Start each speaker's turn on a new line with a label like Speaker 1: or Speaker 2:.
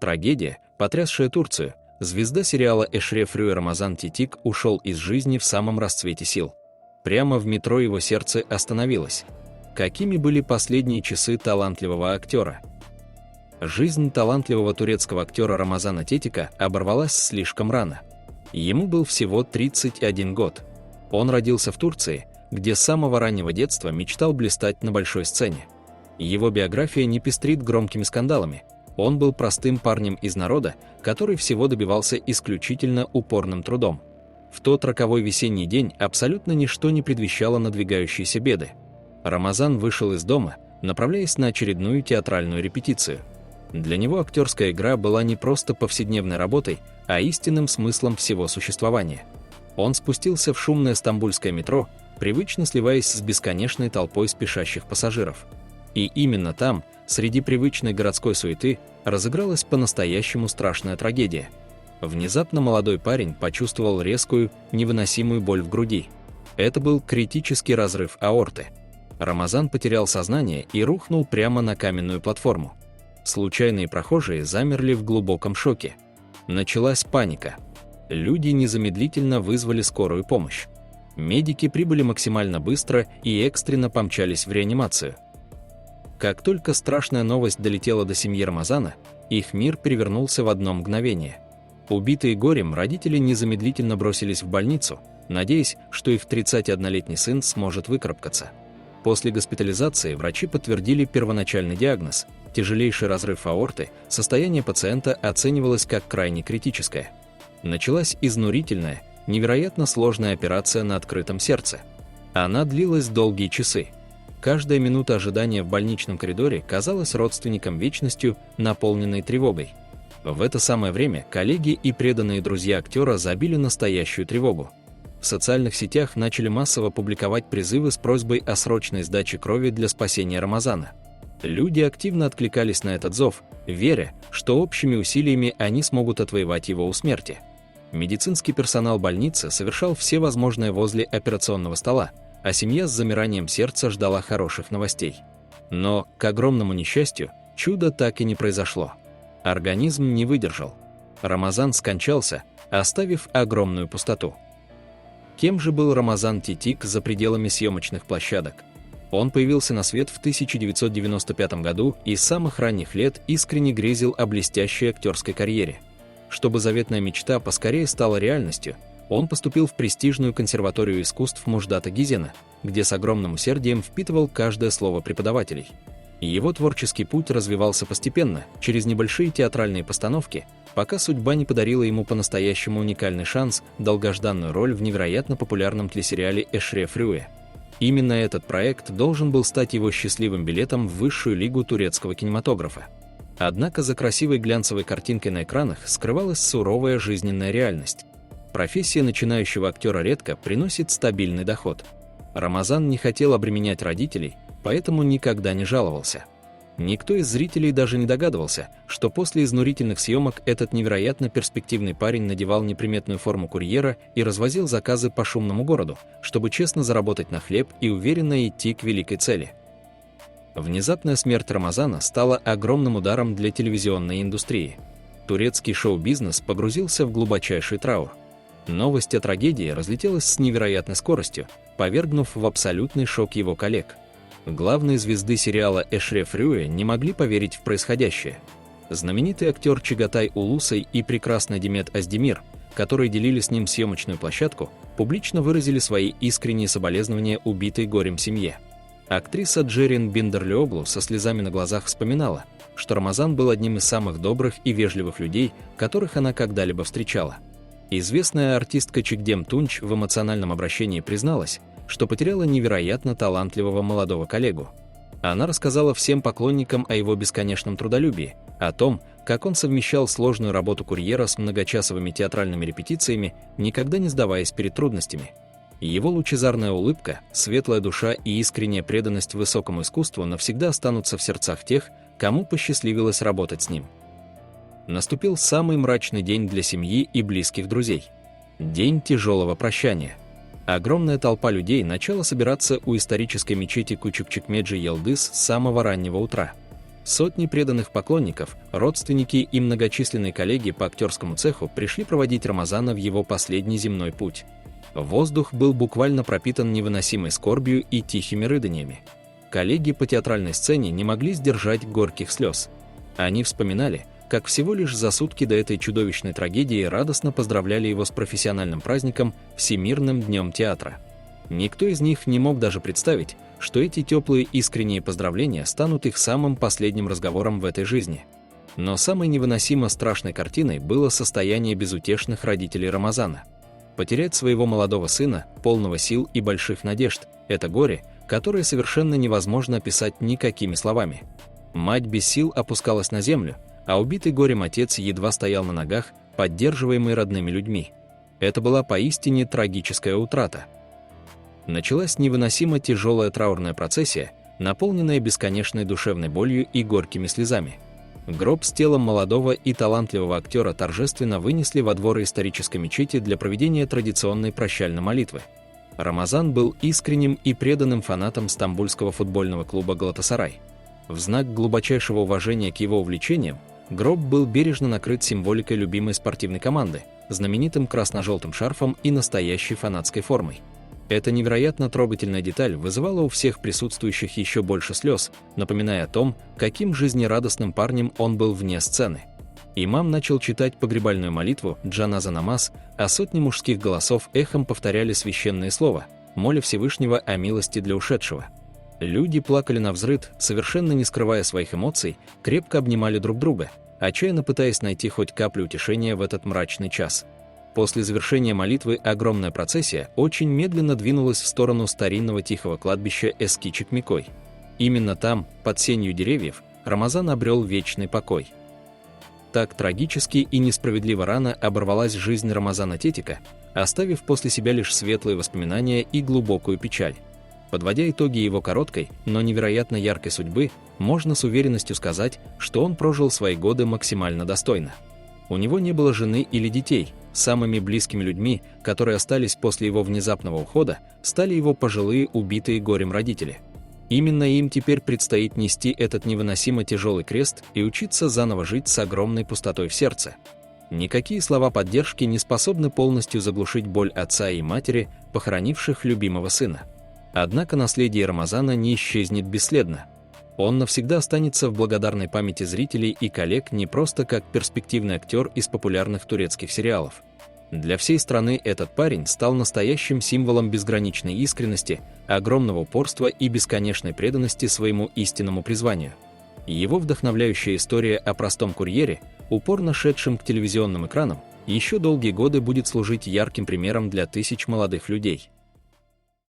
Speaker 1: Трагедия, потрясшая Турцию. Звезда сериала Эшреф Рюе Рамазан Тетик ушел из жизни в самом расцвете сил. Прямо в метро его сердце остановилось. Какими были последние часы талантливого актера? Жизнь талантливого турецкого актера Рамазана Тетика оборвалась слишком рано. Ему был всего 31 год. Он родился в Турции, где с самого раннего детства мечтал блистать на большой сцене. Его биография не пестрит громкими скандалами. Он был простым парнем из народа, который всего добивался исключительно упорным трудом. В тот роковой весенний день абсолютно ничто не предвещало надвигающиеся беды. Рамазан вышел из дома, направляясь на очередную театральную репетицию. Для него актерская игра была не просто повседневной работой, а истинным смыслом всего существования. Он спустился в шумное стамбульское метро, привычно сливаясь с бесконечной толпой спешащих пассажиров. И именно там, среди привычной городской суеты, разыгралась по-настоящему страшная трагедия. Внезапно молодой парень почувствовал резкую, невыносимую боль в груди. Это был критический разрыв аорты. Рамазан потерял сознание и рухнул прямо на каменную платформу. Случайные прохожие замерли в глубоком шоке. Началась паника. Люди незамедлительно вызвали скорую помощь. Медики прибыли максимально быстро и экстренно помчались в реанимацию. Как только страшная новость долетела до семьи Рамазана, их мир перевернулся в одно мгновение. Убитые горем, родители незамедлительно бросились в больницу, надеясь, что их 31-летний сын сможет выкарабкаться. После госпитализации врачи подтвердили первоначальный диагноз – тяжелейший разрыв аорты, состояние пациента оценивалось как крайне критическое. Началась изнурительная, невероятно сложная операция на открытом сердце. Она длилась долгие часы. Каждая минута ожидания в больничном коридоре казалась родственникам вечностью, наполненной тревогой. В это самое время коллеги и преданные друзья актера забили настоящую тревогу. В социальных сетях начали массово публиковать призывы с просьбой о срочной сдаче крови для спасения Рамазана. Люди активно откликались на этот зов, веря, что общими усилиями они смогут отвоевать его у смерти. Медицинский персонал больницы совершал все возможное возле операционного стола, а семья с замиранием сердца ждала хороших новостей. Но, к огромному несчастью, чудо так и не произошло. Организм не выдержал. Рамазан скончался, оставив огромную пустоту. Кем же был Рамазан Тетик за пределами съемочных площадок? Он появился на свет в 1995 году и с самых ранних лет искренне грезил о блестящей актерской карьере. Чтобы заветная мечта поскорее стала реальностью, он поступил в престижную консерваторию искусств Муждата Гизена, где с огромным усердием впитывал каждое слово преподавателей. Его творческий путь развивался постепенно, через небольшие театральные постановки, пока судьба не подарила ему по-настоящему уникальный шанс, долгожданную роль в невероятно популярном телесериале «Эшреф Рюе». Именно этот проект должен был стать его счастливым билетом в высшую лигу турецкого кинематографа. Однако за красивой глянцевой картинкой на экранах скрывалась суровая жизненная реальность. Профессия начинающего актера редко приносит стабильный доход. Рамазан не хотел обременять родителей, поэтому никогда не жаловался. Никто из зрителей даже не догадывался, что после изнурительных съемок этот невероятно перспективный парень надевал неприметную форму курьера и развозил заказы по шумному городу, чтобы честно заработать на хлеб и уверенно идти к великой цели. Внезапная смерть Рамазана стала огромным ударом для телевизионной индустрии. Турецкий шоу-бизнес погрузился в глубочайший траур. Новость о трагедии разлетелась с невероятной скоростью, повергнув в абсолютный шок его коллег. Главные звезды сериала «Эшреф Рюе» не могли поверить в происходящее. Знаменитый актер Чагатай Улусай и прекрасный Демет Оздемир, которые делили с ним съемочную площадку, публично выразили свои искренние соболезнования убитой горем семье. Актриса Джерин Биндерлиоглу со слезами на глазах вспоминала, что Рамазан был одним из самых добрых и вежливых людей, которых она когда-либо встречала. Известная артистка Чикдем Тунч в эмоциональном обращении призналась, что потеряла невероятно талантливого молодого коллегу. Она рассказала всем поклонникам о его бесконечном трудолюбии, о том, как он совмещал сложную работу курьера с многочасовыми театральными репетициями, никогда не сдаваясь перед трудностями. Его лучезарная улыбка, светлая душа и искренняя преданность высокому искусству навсегда останутся в сердцах тех, кому посчастливилось работать с ним. Наступил самый мрачный день для семьи и близких друзей. День тяжелого прощания. Огромная толпа людей начала собираться у исторической мечети Кучук-Чекмеджи-Йылдыз с самого раннего утра. Сотни преданных поклонников, родственники и многочисленные коллеги по актерскому цеху пришли проводить Рамазана в его последний земной путь. Воздух был буквально пропитан невыносимой скорбью и тихими рыданиями. Коллеги по театральной сцене не могли сдержать горьких слез. Они вспоминали, как всего лишь за сутки до этой чудовищной трагедии радостно поздравляли его с профессиональным праздником Всемирным днем театра. Никто из них не мог даже представить, что эти теплые искренние поздравления станут их самым последним разговором в этой жизни. Но самой невыносимо страшной картиной было состояние безутешных родителей Рамазана. Потерять своего молодого сына, полного сил и больших надежд – это горе, которое совершенно невозможно описать никакими словами. Мать без сил опускалась на землю, а убитый горем отец едва стоял на ногах, поддерживаемый родными людьми. Это была поистине трагическая утрата. Началась невыносимо тяжелая траурная процессия, наполненная бесконечной душевной болью и горькими слезами. Гроб с телом молодого и талантливого актера торжественно вынесли во двор исторической мечети для проведения традиционной прощальной молитвы. Рамазан был искренним и преданным фанатом стамбульского футбольного клуба «Галатасарай». В знак глубочайшего уважения к его увлечениям, гроб был бережно накрыт символикой любимой спортивной команды, знаменитым красно-желтым шарфом и настоящей фанатской формой. Эта невероятно трогательная деталь вызывала у всех присутствующих еще больше слез, напоминая о том, каким жизнерадостным парнем он был вне сцены. Имам начал читать погребальную молитву «Джаназа намаз», а сотни мужских голосов эхом повторяли священные слова, моля Всевышнего о милости для ушедшего. Люди плакали навзрыд, совершенно не скрывая своих эмоций, крепко обнимали друг друга, отчаянно пытаясь найти хоть каплю утешения в этот мрачный час. После завершения молитвы огромная процессия очень медленно двинулась в сторону старинного тихого кладбища Эски-Чекмекой. Именно там, под сенью деревьев, Рамазан обрел вечный покой. Так трагически и несправедливо рано оборвалась жизнь Рамазана Тетика, оставив после себя лишь светлые воспоминания и глубокую печаль. Подводя итоги его короткой, но невероятно яркой судьбы, можно с уверенностью сказать, что он прожил свои годы максимально достойно. У него не было жены или детей. Самыми близкими людьми, которые остались после его внезапного ухода, стали его пожилые, убитые горем родители. Именно им теперь предстоит нести этот невыносимо тяжелый крест и учиться заново жить с огромной пустотой в сердце. Никакие слова поддержки не способны полностью заглушить боль отца и матери, похоронивших любимого сына. Однако наследие Рамазана не исчезнет бесследно. Он навсегда останется в благодарной памяти зрителей и коллег не просто как перспективный актер из популярных турецких сериалов. Для всей страны этот парень стал настоящим символом безграничной искренности, огромного упорства и бесконечной преданности своему истинному призванию. Его вдохновляющая история о простом курьере, упорно шедшем к телевизионным экранам, еще долгие годы будет служить ярким примером для тысяч молодых людей.